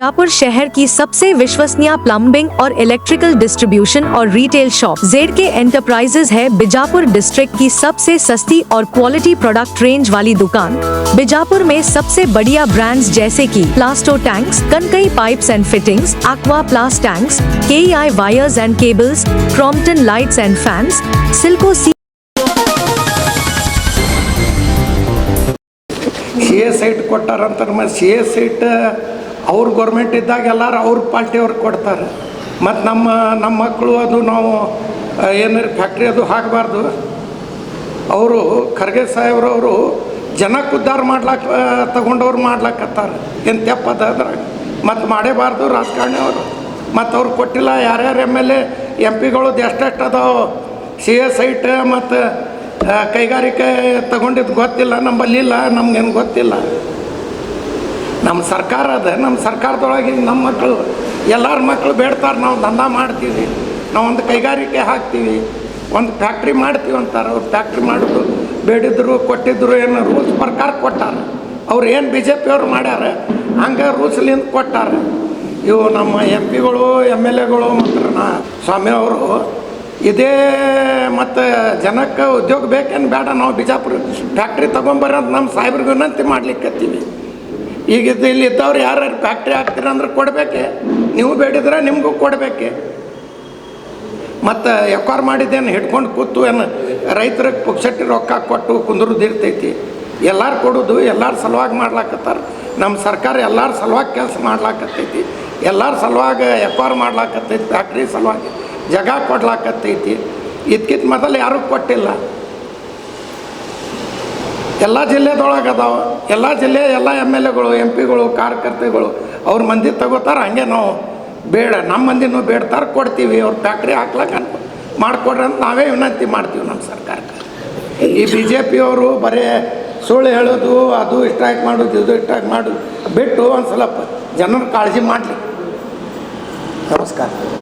बीजापुर शहर की सबसे विश्वसनीय प्लम्बिंग और इलेक्ट्रिकल डिस्ट्रीब्यूशन और रिटेल शॉप जेड एंटरप्राइजेज है। बीजापुर डिस्ट्रिक्ट की सबसे सस्ती और क्वालिटी प्रोडक्ट रेंज वाली दुकान। बीजापुर में सबसे बढ़िया ब्रांड्स जैसे कि Plasto tanks, Kankai pipes and fittings, Aquaplas tanks, KEI wires and cables, Crompton lights and fans, Silco सी ಸೈಟ್ ಕೊಟ್ಟಾರಂತಾರೆ ಮತ್ತು ಸೈಟ್ ಅವ್ರ ಗೌರ್ಮೆಂಟ್ ಇದ್ದಾಗ ಎಲ್ಲರೂ ಅವ್ರ ಪಾರ್ಟಿಯವ್ರಿಗೆ ಕೊಡ್ತಾರೆ ಮತ್ತು ನಮ್ಮ ಮಕ್ಕಳು ಅದು ನಾವು ಏನಾರು ಫ್ಯಾಕ್ಟ್ರಿ ಅದು ಹಾಕಬಾರ್ದು. ಅವರು ಖರ್ಗೆ ಸಾಹೇಬ್ರವರು ಜನಕ್ಕೆ ಉದ್ಧಾರ ತಗೊಂಡವ್ರು ಮಾಡ್ಲಕ್ಕತ್ತಾರೆ ಏನು ತೆಪ್ಪದ ಅದ್ರಾಗ ಮತ್ತು ಮಾಡೇಬಾರ್ದು ರಾಜಕಾರಣಿಯವರು. ಮತ್ತು ಅವ್ರು ಕೊಟ್ಟಿಲ್ಲ. ಯಾರ್ಯಾರು ಎಮ್ ಪಿಗಳದ್ದು ಎಷ್ಟೆಷ್ಟು ಅದಾವೆ ಸೈಟ್ ಮತ್ತು ಕೈಗಾರಿಕೆ ತಗೊಂಡಿದ್ದು ಗೊತ್ತಿಲ್ಲ, ನಮ್ಮಲ್ಲಿಲ್ಲ, ನಮ್ಗೇನು ಗೊತ್ತಿಲ್ಲ. ನಮ್ಮ ಸರ್ಕಾರ ಅದ, ನಮ್ಮ ಸರ್ಕಾರದೊಳಗೆ ನಮ್ಮ ಮಕ್ಕಳು ಎಲ್ಲರ ಮಕ್ಕಳು ಬೇಡ್ತಾರೆ ನಾವು ದಂಧ ಮಾಡ್ತೀವಿ, ನಾವು ಒಂದು ಕೈಗಾರಿಕೆ ಹಾಕ್ತೀವಿ, ಒಂದು ಫ್ಯಾಕ್ಟ್ರಿ ಮಾಡ್ತೀವಿ ಅಂತಾರೆ. ಅವ್ರು ಫ್ಯಾಕ್ಟ್ರಿ ಮಾಡೋದು ಬೇಡಿದ್ರು ಕೊಟ್ಟಿದ್ರು ಏನು ರೂಲ್ಸ್ ಪ್ರಕಾರ ಕೊಟ್ಟಾರೆ. ಅವ್ರು ಏನು BJP ಅವ್ರು ಮಾಡ್ಯಾರ ಹಂಗೆ ರೂಲ್ಸ್ಲಿಂದ ಕೊಟ್ಟಾರೆ. ಇವು ನಮ್ಮ MP ಗಳು MLAಗಳು ಮತ್ತು ಸ್ವಾಮಿ ಅವರು ಇದೇ ಮತ್ತು ಜನಕ್ಕೆ ಉದ್ಯೋಗ ಬೇಕೇನು ಬೇಡ, ನಾವು ಬಿಜಾಪುರ ಫ್ಯಾಕ್ಟ್ರಿ ತೊಗೊಂಬರ್ರಿ ಅಂತ ನಮ್ಮ ಸಾಹೇಬ್ರಿಗೆ ವಿನಂತಿ ಮಾಡ್ಲಿಕ್ಕತ್ತೀವಿ. ಈಗ ಇಲ್ಲಿ ಇದ್ದವ್ರು ಯಾರ್ಯಾರು ಫ್ಯಾಕ್ಟ್ರಿ ಹಾಕ್ತೀರ ಅಂದ್ರೆ ಕೊಡಬೇಕೆ, ನೀವು ಬೇಡಿದ್ರೆ ನಿಮಗೂ ಕೊಡಬೇಕೆ. ಮತ್ತು ಎಕ್ವಾರ್ ಮಾಡಿದ್ದೇನು ಹಿಡ್ಕೊಂಡು ಕೂತು ಏನು ರೈತರಿಗೆ ಪುಕ್ಸಟ್ಟಿ ರೊಕ್ಕ ಕೊಟ್ಟು ಕುಂದ್ರದ್ದು ಇರ್ತೈತಿ. ಎಲ್ಲರೂ ಕೊಡೋದು ಎಲ್ಲರ ಸಲುವಾಗಿ ಮಾಡ್ಲಾಕತ್ತಾರೆ. ನಮ್ಮ ಸರ್ಕಾರ ಎಲ್ಲರ ಸಲುವಾಗಿ ಕೆಲಸ ಮಾಡ್ಲಾಕತ್ತೈತಿ, ಎಲ್ಲರ ಸಲುವಾಗಿ ಎಕ್ವಾರ್ ಮಾಡ್ಲಾಕತ್ತೈತಿ, ಫ್ಯಾಕ್ಟ್ರಿ ಸಲುವಾಗಿ ಜಾಗ ಕೊಡ್ಲಾಕತ್ತೈತಿ. ಇದಕ್ಕಿಂತ ಮೊದಲು ಯಾರೂ ಕೊಟ್ಟಿಲ್ಲ. ಎಲ್ಲ ಜಿಲ್ಲೆದೊಳಗೆ ಅದಾವೆ, ಎಲ್ಲ ಜಿಲ್ಲೆ ಎಲ್ಲ MLAಗಳು MP ಗಳು ಕಾರ್ಯಕರ್ತಗಳು ಅವ್ರ ಮಂದಿ ತಗೋತಾರೆ. ಹಂಗೆ ನಾವು ಬೇಡ ನಮ್ಮ ಮಂದಿನೂ ಬೇಡ್ತಾರೆ, ಕೊಡ್ತೀವಿ. ಅವ್ರು ಫ್ಯಾಕ್ಟ್ರಿ ಹಾಕ್ಲಕ್ಕ ಮಾಡಿಕೊಡ್ರಿ ಅಂತ ನಾವೇ ವಿನಂತಿ ಮಾಡ್ತೀವಿ ನಮ್ಮ ಸರ್ಕಾರಕ್ಕೆ. ಈ BJP ಅವರು ಬರೀ ಸುಳ್ಳು ಹೇಳೋದು, ಅದು ಸ್ಟ್ರೈಕ್ ಮಾಡೋದು, ಇದು ಸ್ಟ್ರೈಕ್ ಮಾಡೋದು ಬಿಟ್ಟು ಒಂದು ಸ್ವಲ್ಪ ಜನರ ಕಾಳಜಿ ಮಾಡಲಿ. ನಮಸ್ಕಾರ.